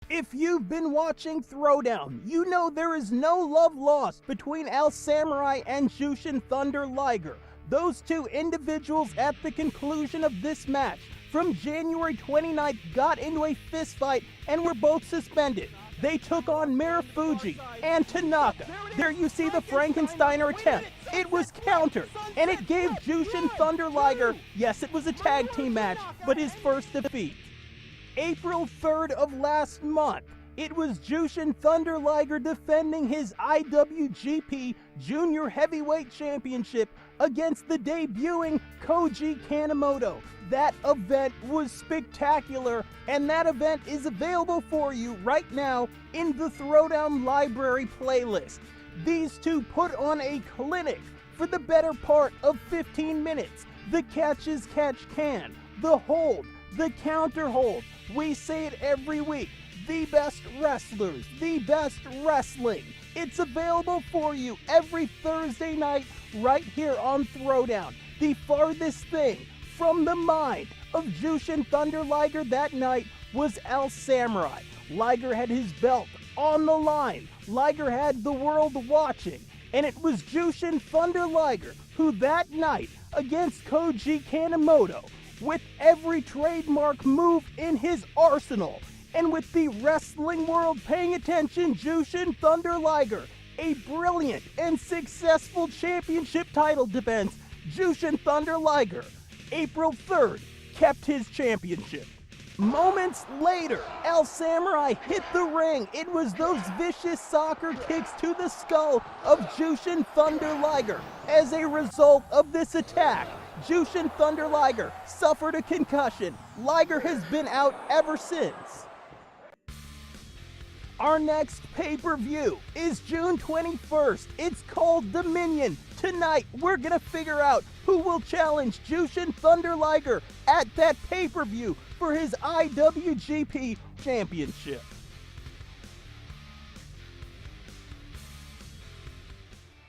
If you've been watching Throwdown, you know there is no love lost between El Samurai and Jushin Thunder Liger. Those two individuals at the conclusion of this match from January 29th got into a fistfight and were both suspended. They took on Marufuji and Tanaka. There you see the Frankensteiner attempt. It was countered, and it gave Jushin Thunder Liger, yes, it was a tag team match, but his first defeat. April 3rd of last month, it was Jushin Thunder Liger defending his IWGP Junior Heavyweight Championship against the debuting Koji Kanemoto. That event was spectacular, and that event is available for you right now in the Throwdown Library playlist. These two put on a clinic for the better part of 15 minutes. The catch as catch can, the hold, the counter hold. We say it every week. The best wrestlers, the best wrestling. It's available for you every Thursday night right here on Throwdown. The farthest thing from the mind of Jushin Thunder Liger that night was El Samurai. Liger had his belt on the line. Liger had the world watching. And it was Jushin Thunder Liger who that night against Koji Kanemoto, with every trademark move in his arsenal, and with the wrestling world paying attention, Jushin Thunder Liger, a brilliant and successful championship title defense, Jushin Thunder Liger, April 3rd, kept his championship. Moments later, El Samurai hit the ring. It was those vicious soccer kicks to the skull of Jushin Thunder Liger. As a result of this attack, Jushin Thunder Liger suffered a concussion. Liger has been out ever since. Our next pay-per-view is June 21st. It's called Dominion. Tonight, we're gonna figure out who will challenge Jushin Thunder Liger at that pay-per-view for his IWGP Championship.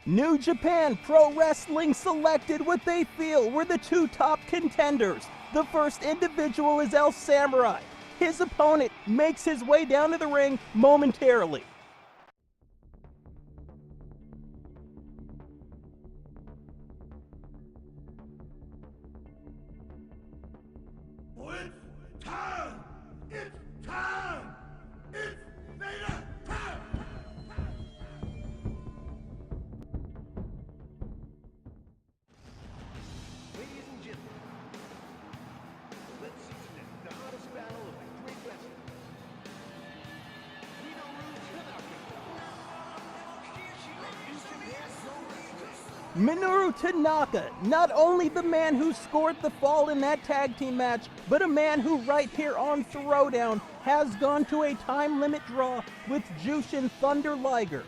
New Japan Pro Wrestling selected what they feel were the two top contenders. The first individual is El Samurai. His opponent makes his way down to the ring momentarily. It's time! It's time! It's Vader time! Ladies and gentlemen, let's see tonight the hottest battle of the great wrestlers. Minoru Tanaka, not only the man who scored the fall in that tag team match, but a man who right here on Throwdown has gone to a time limit draw with Jushin Thunder Liger.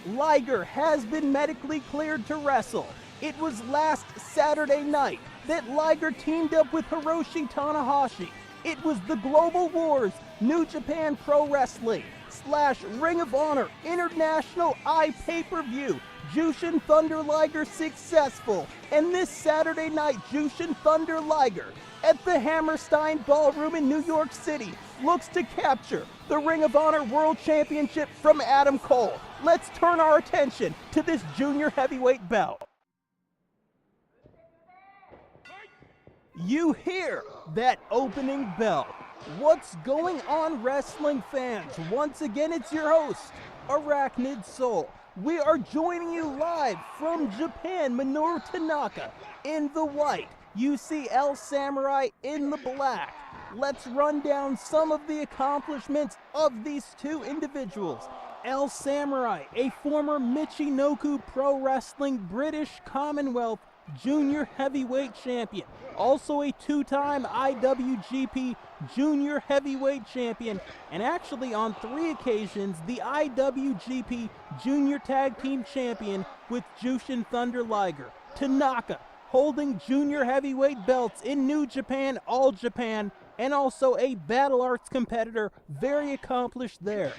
Liger has been medically cleared to wrestle. It was last Saturday night that Liger teamed up with Hiroshi Tanahashi. It was the Global Wars New Japan Pro Wrestling / Ring of Honor International pay-per-view. Jushin Thunder Liger successful, and this Saturday night Jushin Thunder Liger at the Hammerstein Ballroom in New York City looks to capture the Ring of Honor World Championship from Adam Cole. Let's turn our attention to this junior heavyweight bout. You hear that opening bell. What's going on, wrestling fans? Once again, it's your host, Arachnid Soul. We are joining you live from Japan. Minoru Tanaka in the white. You see El Samurai in the black. Let's run down some of the accomplishments of these two individuals. El Samurai, a former Michinoku Pro Wrestling British Commonwealth Junior Heavyweight Champion. Also a two-time IWGP Junior Heavyweight Champion, and actually on 3 occasions the IWGP Junior Tag Team Champion with Jushin Thunder Liger. Tanaka, holding Junior Heavyweight belts in New Japan, All Japan, and also a Battle Arts competitor, very accomplished there.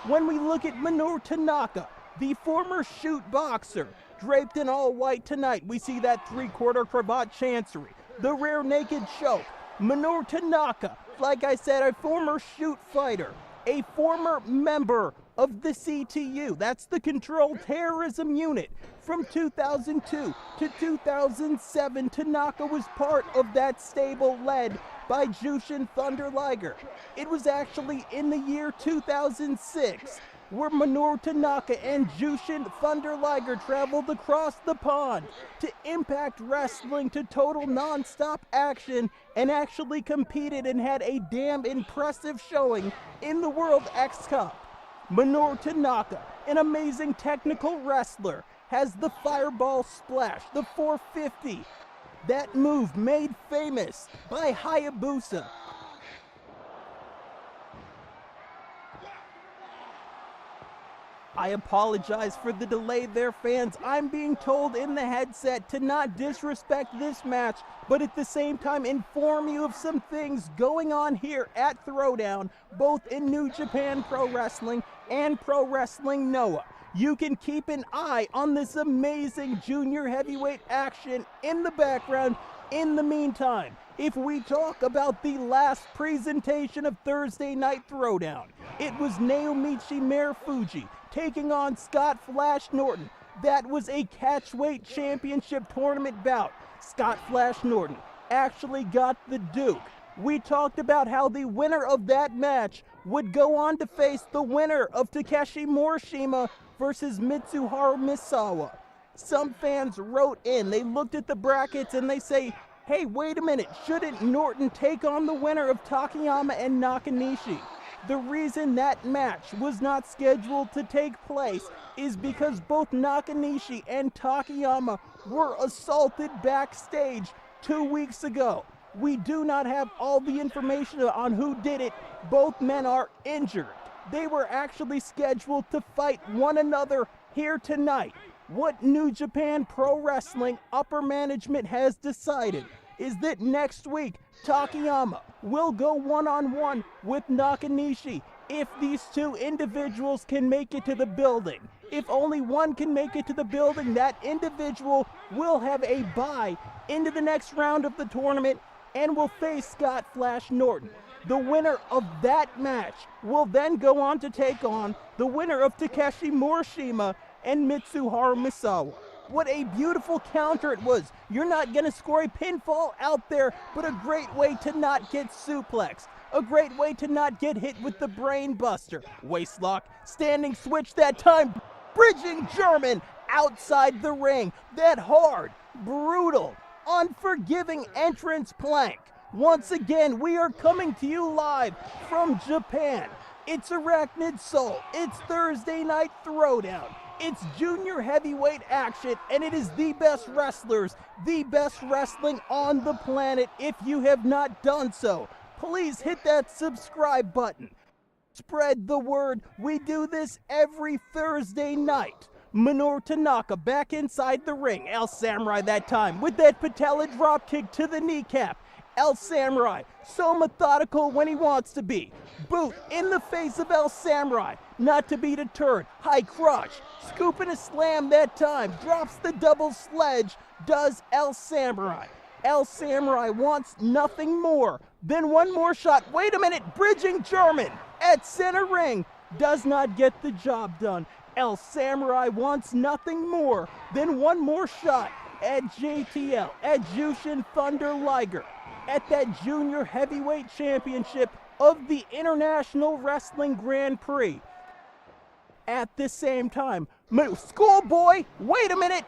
When we look at Minoru Tanaka, the former shoot boxer, draped in all white tonight, we see that 3/4 cravat chancery, the rear naked choke. Minoru Tanaka, like I said, a former shoot fighter, a former member of the CTU, that's the Controlled Terrorism Unit. From 2002 to 2007, Tanaka was part of that stable led by Jushin Thunder Liger. It was actually in the year 2006 where Minoru Tanaka and Jushin Thunder Liger traveled across the pond to Impact Wrestling to total non-stop action and actually competed and had a damn impressive showing in the World X Cup. Minoru Tanaka, an amazing technical wrestler, has the Fireball Splash, the 450. That move made famous by Hayabusa. I apologize for the delay there, fans. I'm being told in the headset to not disrespect this match, but at the same time inform you of some things going on here at Throwdown, both in New Japan Pro Wrestling and Pro Wrestling Noah. You can keep an eye on this amazing junior heavyweight action in the background. In the meantime, if we talk about the last presentation of Thursday Night Throwdown, it was Naomichi Marufuji taking on Scott Flash Norton. That was a catchweight championship tournament bout. Scott Flash Norton actually got the Duke. We talked about how the winner of that match would go on to face the winner of Takeshi Morishima versus Mitsuharu Misawa. Some fans wrote in, they looked at the brackets and they say, hey, wait a minute, shouldn't Norton take on the winner of Takayama and Nakanishi? The reason that match was not scheduled to take place is because both Nakanishi and Takayama were assaulted backstage 2 weeks ago. We do not have all the information on who did it. Both men are injured. They were actually scheduled to fight one another here tonight. What New Japan Pro Wrestling upper management has decided is that next week, Takayama will go one-on-one with Nakanishi if these two individuals can make it to the building. If only one can make it to the building, that individual will have a bye into the next round of the tournament and will face Scott Flash Norton. The winner of that match will then go on to take on the winner of Takeshi Morishima and Mitsuharu Misawa. What a beautiful counter it was. You're not going to score a pinfall out there, but a great way to not get suplexed. A great way to not get hit with the brain buster. Waistlock, standing switch that time, bridging German outside the ring. That hard, brutal, unforgiving entrance plank. Once again, we are coming to you live from Japan. It's Arachnid Soul. It's Thursday Night Throwdown. It's junior heavyweight action, and it is the best wrestlers, the best wrestling on the planet. If you have not done so, please hit that subscribe button. Spread the word. We do this every Thursday night. Minoru Tanaka back inside the ring. El Samurai that time with that patella drop kick to the kneecap. El Samurai, so methodical when he wants to be. Boot in the face of El Samurai, not to be deterred. High crush, scooping a slam that time. Drops the double sledge, does El Samurai. El Samurai wants nothing more than one more shot. Wait a minute, bridging German at center ring. Does not get the job done. El Samurai wants nothing more than one more shot at JTL, at Jushin Thunder Liger, at that junior heavyweight championship of the International Wrestling Grand Prix. At the same time, Schoolboy, wait a minute,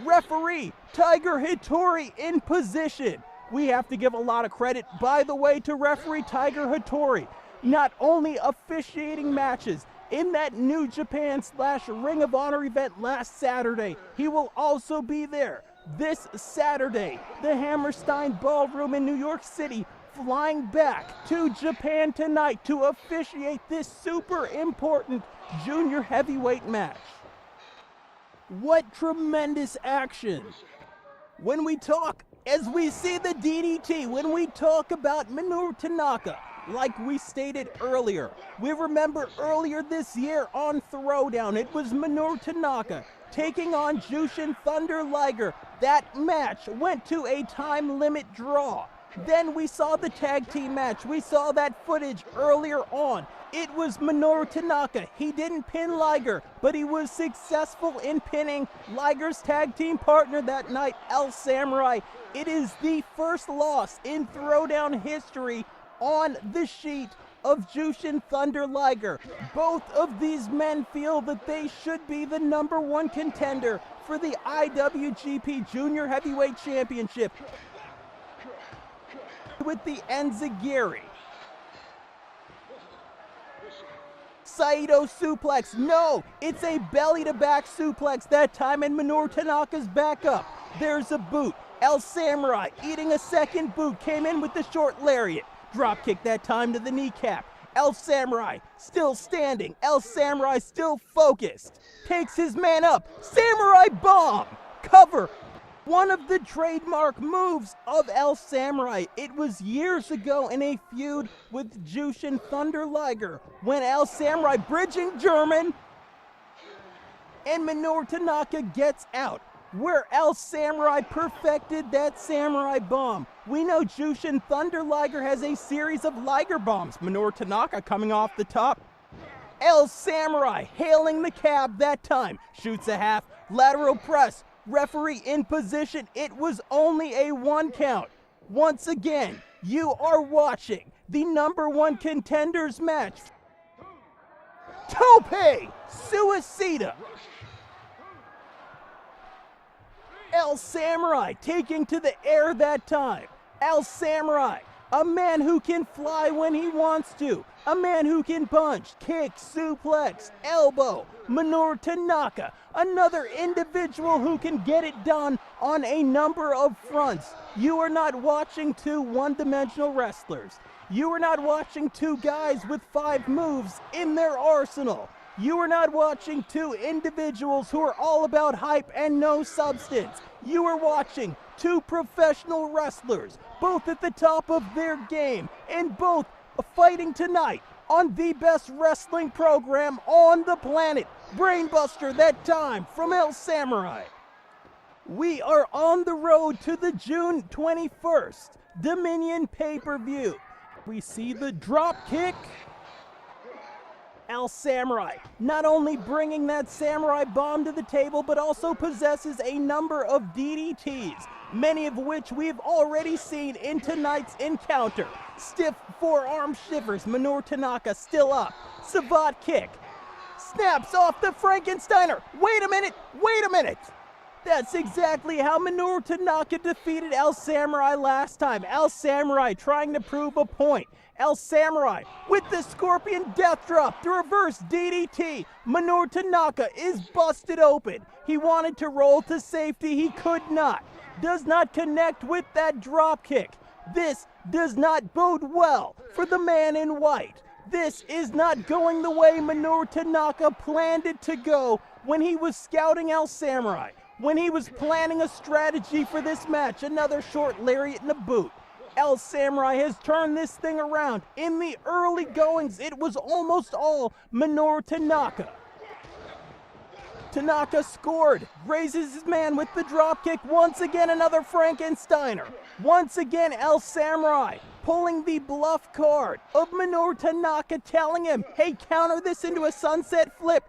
referee Tiger Hattori in position. We have to give a lot of credit, by the way, to referee Tiger Hattori. Not only officiating matches in that New Japan / Ring of Honor event last Saturday, he will also be there this Saturday. The Hammerstein Ballroom in New York City, flying back to Japan tonight to officiate this super important junior heavyweight match. What tremendous action. When we talk, as we see the DDT, when we talk about Minoru Tanaka, like we stated earlier, we remember earlier this year on Throwdown, it was Minoru Tanaka taking on Jushin Thunder Liger. That match went to a time limit draw. Then we saw the tag team match. We saw that footage earlier on. It was Minoru Tanaka. He didn't pin Liger, but he was successful in pinning Liger's tag team partner that night, El Samurai. It is the first loss in Throwdown history on the sheet of Jushin Thunder Liger. Both of these men feel that they should be the #1 contender for the IWGP Junior Heavyweight Championship with the Enziguri. Saito suplex. No, it's a belly-to-back suplex that time, and Minoru Tanaka's back up. There's a boot. El Samurai eating a second boot, came in with the short lariat. Drop kick that time to the kneecap. El Samurai still standing. El Samurai still focused. Takes his man up. Samurai bomb. Cover. One of the trademark moves of El Samurai. It was years ago in a feud with Jushin Thunder Liger when El Samurai bridging German and Minoru Tanaka gets out, where El Samurai perfected that Samurai bomb. We know Jushin Thunder Liger has a series of Liger bombs. Minoru Tanaka coming off the top. El Samurai hailing the cab that time. Shoots a half, lateral press. Referee in position. It was only a 1 count. Once again, you are watching the #1 contenders match. Tope Suicida. El Samurai taking to the air that time. El Samurai, a man who can fly when he wants to. A man who can punch, kick, suplex, elbow. Minoru Tanaka, another individual who can get it done on a number of fronts. You are not watching two one-dimensional wrestlers. You are not watching two guys with 5 moves in their arsenal. You are not watching two individuals who are all about hype and no substance. You are watching two professional wrestlers, both at the top of their game, and both fighting tonight on the best wrestling program on the planet. Brainbuster that time from El Samurai. We are on the road to the June 21st Dominion pay-per-view. We see the drop kick. El Samurai not only bringing that Samurai bomb to the table, but also possesses a number of DDTs, many of which we've already seen in tonight's encounter. Stiff forearm shivers. Minoru Tanaka still up. Savate kick. Snaps off the Frankensteiner. Wait a minute. Wait a minute. That's exactly how Minoru Tanaka defeated El Samurai last time. El Samurai trying to prove a point. El Samurai with the Scorpion Death Drop, the reverse DDT. Minoru Tanaka is busted open. He wanted to roll to safety. He could not. Does not connect with that drop kick. This does not bode well for the man in white. This is not going the way Minoru Tanaka planned it to go when he was scouting El Samurai, when he was planning a strategy for this match. Another short lariat and a boot. El Samurai has turned this thing around. In the early goings, it was almost all Minoru Tanaka. Tanaka scored, raises his man with the dropkick. Once again, another Frankensteiner. Once again, El Samurai pulling the bluff card of Minoru Tanaka, telling him, hey, counter this into a sunset flip.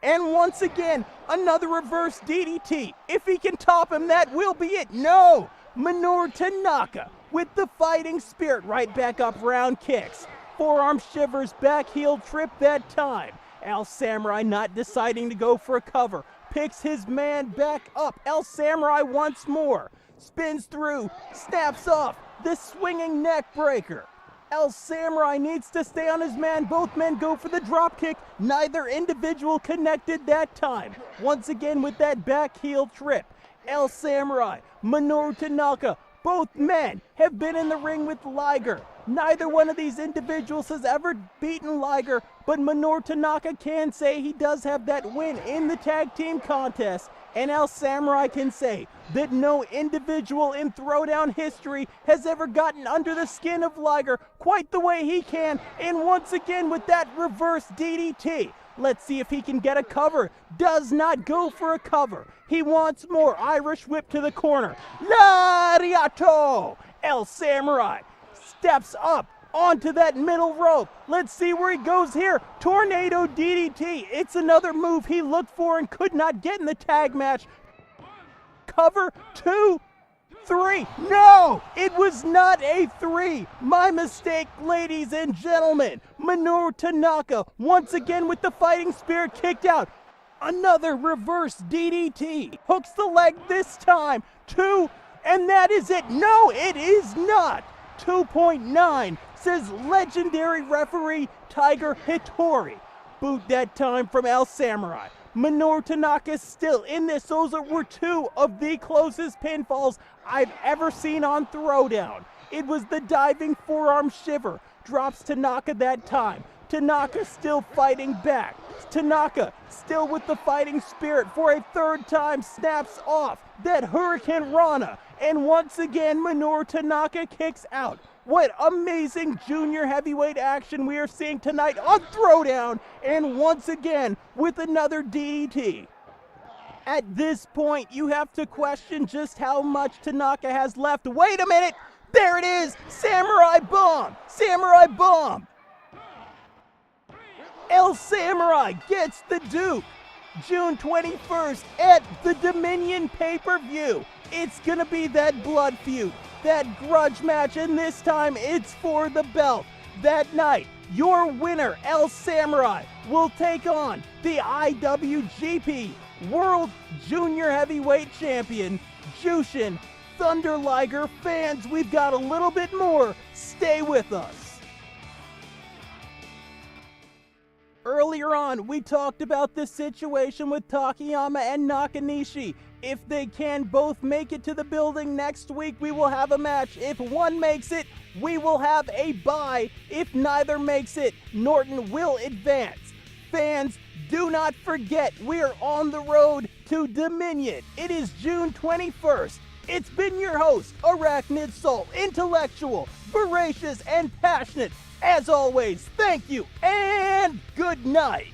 And once again, another reverse DDT. If he can top him, that will be it. No! Minoru Tanaka with the fighting spirit, right back up, round kicks. Forearm shivers, back heel trip that time. El Samurai not deciding to go for a cover. Picks his man back up. El Samurai once more. Spins through, snaps off the swinging neck breaker. El Samurai needs to stay on his man. Both men go for the drop kick. Neither individual connected that time. Once again with that back heel trip. El Samurai, Minoru Tanaka, both men have been in the ring with Liger. Neither one of these individuals has ever beaten Liger, but Minoru Tanaka can say he does have that win in the tag team contest. And El Samurai can say that no individual in Throwdown history has ever gotten under the skin of Liger quite the way he can. And once again with that reverse DDT. Let's see if he can get a cover. Does not go for a cover. He wants more. Irish whip to the corner. Lariato! El Samurai steps up onto that middle rope. Let's see where he goes here. Tornado DDT. It's another move he looked for and could not get in the tag match. Cover 2, 3. No, it was not a 3. My mistake, ladies and gentlemen. Minoru Tanaka once again with the fighting spirit kicked out. Another reverse DDT. Hooks the leg this time. 2, and that is it. No, it is not. 2.9, says legendary referee Tiger Hattori. Boot that time from El Samurai. Minoru Tanaka still in this. Those were 2 of the closest pinfalls I've ever seen on Throwdown. It was the diving forearm shiver. Drops Tanaka that time. Tanaka still fighting back. Tanaka still with the fighting spirit for a 3rd time. Snaps off that Hurricane Rana. And once again, Minoru Tanaka kicks out. What amazing junior heavyweight action we are seeing tonight on Throwdown. And once again, with another DDT. At this point, you have to question just how much Tanaka has left. Wait a minute! There it is! Samurai Bomb! Samurai Bomb! El Samurai gets the Duke. June 21st at the Dominion pay-per-view. It's gonna be that blood feud, that grudge match, and this time it's for the belt. That night, your winner, El Samurai, will take on the IWGP World Junior Heavyweight Champion, Jushin Thunder Liger. Fans, we've got a little bit more. Stay with us. Earlier on, we talked about the situation with Takayama and Nakanishi. If they can both make it to the building next week, we will have a match. If one makes it, we will have a bye. If neither makes it, Norton will advance. Fans, do not forget, we're on the road to Dominion. It is June 21st. It's been your host, Arachnid Soul, intellectual, voracious, and passionate. As always, thank you and good night.